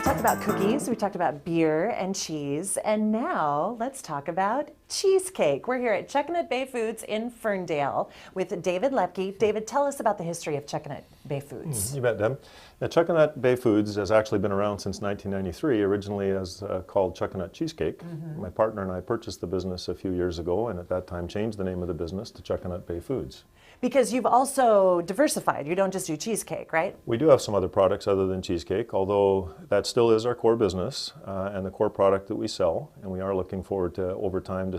we've talked about cookies, we've talked about beer and cheese, and now let's talk about cheesecake. We're here at Chuckanut Bay Foods in Ferndale with David Lepke. David, tell us about the history of Chuckanut Bay Foods. You bet, Deb. Now, Chuckanut Bay Foods has actually been around since 1993, originally as called Chuckanut Cheesecake. My partner and I purchased the business a few years ago, and at that time changed the name of the business to Chuckanut Bay Foods. Because you've also diversified. You don't just do cheesecake, right? We do have some other products other than cheesecake, although that still is our core business and the core product that we sell. And we are looking forward to, over time,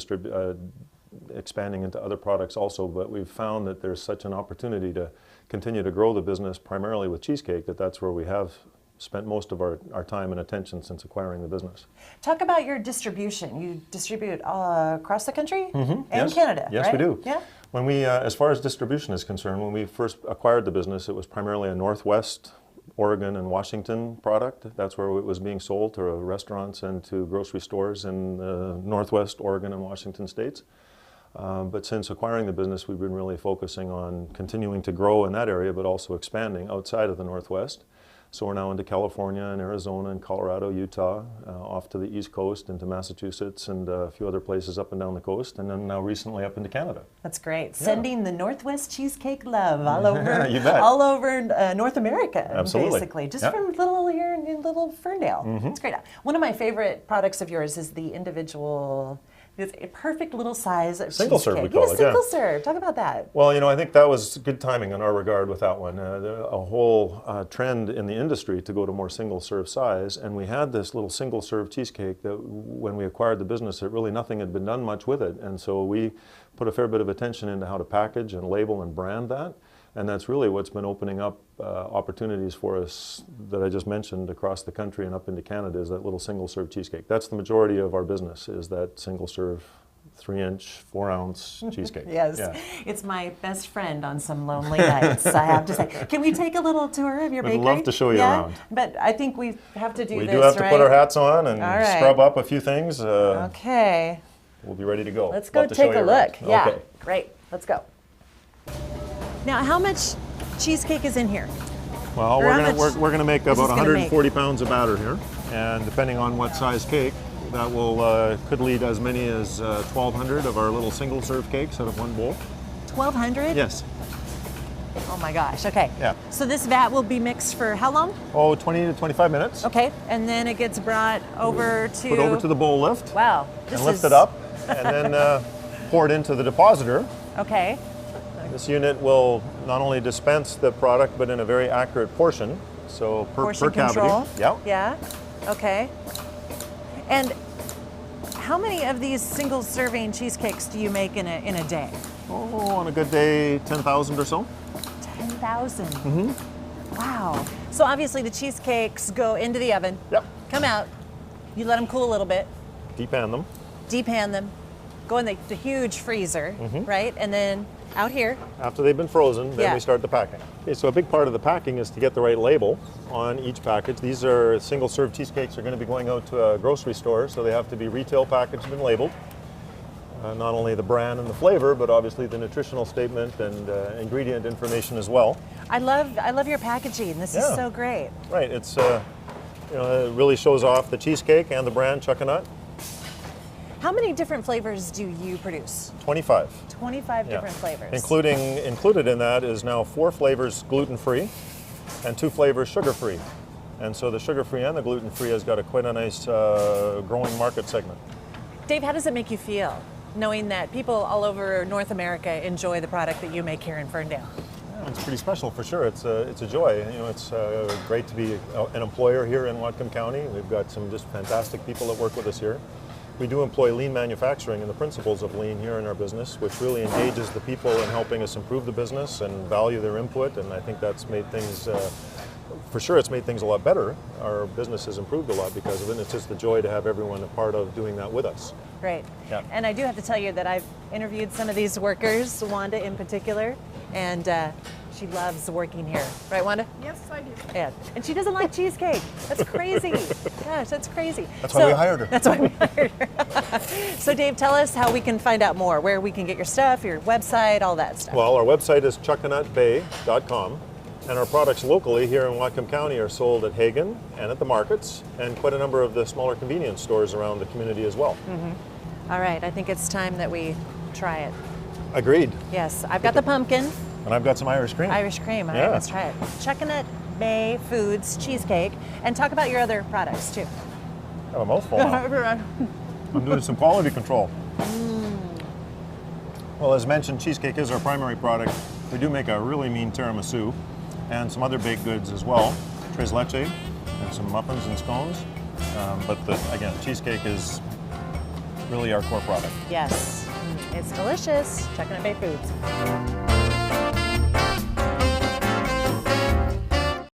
expanding into other products also. But we've found that there's such an opportunity to continue to grow the business primarily with cheesecake that's where we have spent most of our time and attention since acquiring the business. Talk about your distribution. You distribute across the country and Yes. Canada, Yes, right? we do. Yeah. When we, as far as distribution is concerned, when we first acquired the business, it was primarily a Northwest Oregon and Washington product. That's where it was being sold to restaurants and to grocery stores in the Northwest Oregon and Washington states. But since acquiring the business, we've been really focusing on continuing to grow in that area, but also expanding outside of the Northwest. So we're now into California and Arizona and Colorado, Utah, off to the East Coast into Massachusetts and a few other places up and down the coast, and then now recently up into Canada. That's great. Sending the Northwest cheesecake love all over, You bet. all over North America, Absolutely. basically. Just from little here in little Ferndale. It's great. One of my favorite products of yours is the individual. It's a perfect little size of Single serve, cheesecake. we call it, yeah. Single serve. Talk about that. Well, you know, I think that was good timing in our regard with that one. A whole trend in the industry to go to more single serve size, and we had this little single serve cheesecake that when we acquired the business, nothing had been done much with it, and so we put a fair bit of attention into how to package and label and brand that. And that's really what's been opening up opportunities for us that I just mentioned across the country and up into Canada, is that little single serve cheesecake. That's the majority of our business, is that single serve 3-inch, 4-ounce cheesecake. Yes, Yeah. It's my best friend on some lonely nights, I have to say. Can we take a little tour of your bakery? We'd love to show you around. But I think we have to do We this, do have to right? put our hats on and All right. scrub up a few things. Okay. We'll be ready to go. Let's go Love to show take a you look. around. Yeah, Okay. great. Let's go. Now, how much cheesecake is in here? Well, Or how much we're gonna make this about is gonna 140 pounds of batter here, and depending on what size cake, that will could lead as many as 1,200 of our little single serve cakes out of one bowl. 1,200? Yes. Oh my gosh, okay. Yeah. So this vat will be mixed for how long? Oh, 20 to 25 minutes. Okay, and then it gets brought over to... Put over to the bowl lift. Wow. And lift it up, and then pour it into the depositor. Okay. This unit will not only dispense the product, but in a very accurate portion. So per Portion cavity. control? Yeah. Yeah, okay. And how many of these single serving cheesecakes do you make in a day? Oh, on a good day, 10,000 or so. 10,000. Wow. So obviously the cheesecakes go into the oven. Yep. Come out. You let them cool a little bit. Depan them. Depan them. Go in the huge freezer, right? And then out here. After they've been frozen, then Yeah. we start the packing. Okay, so a big part of the packing is to get the right label on each package. These are single serve cheesecakes are going to be going out to a grocery store, so they have to be retail packaged and labeled. Not only the brand and the flavor, but obviously the nutritional statement and ingredient information as well. I love your packaging. This is Yeah. so great. Right, it's it really shows off the cheesecake and the brand Chuckanut. How many different flavors do you produce? 25. 25 Yeah. different flavors. Included in that is now 4 flavors gluten-free and 2 flavors sugar-free. And so the sugar-free and the gluten-free has got quite a nice growing market segment. Dave, how does it make you feel knowing that people all over North America enjoy the product that you make here in Ferndale? Yeah, it's pretty special for sure. It's a joy. You know, it's great to be an employer here in Whatcom County. We've got some just fantastic people that work with us here. We do employ lean manufacturing and the principles of lean here in our business, which really engages the people in helping us improve the business and value their input. And I think that's made things, for sure, it's made things a lot better. Our business has improved a lot because of it. And it's just a joy to have everyone a part of doing that with us. Great. Yeah. And I do have to tell you that I've interviewed some of these workers, Wanda in particular, and she loves working here. Right, Wanda? Yes, I do. Yeah. And she doesn't like cheesecake. That's crazy. Gosh, that's crazy. That's why we hired her. That's why we hired her. So Dave, tell us how we can find out more, where we can get your stuff, your website, all that stuff. Well, our website is chuckanutbay.com. And our products locally here in Whatcom County are sold at Hagen and at the markets and quite a number of the smaller convenience stores around the community as well. All right, I think it's time that we try it. Agreed. Yes, I've got the pumpkin. And I've got some Irish cream. Irish cream. All Yeah. right, let's try it. Chuckanut Bay Foods cheesecake. And talk about your other products too. I have a mouthful now. I'm doing some quality control. Well, as mentioned, cheesecake is our primary product. We do make a really mean tiramisu and some other baked goods as well, tres leche and some muffins and scones. Again, cheesecake is really our core product. Yes, it's delicious. Chuckanut Bay Foods.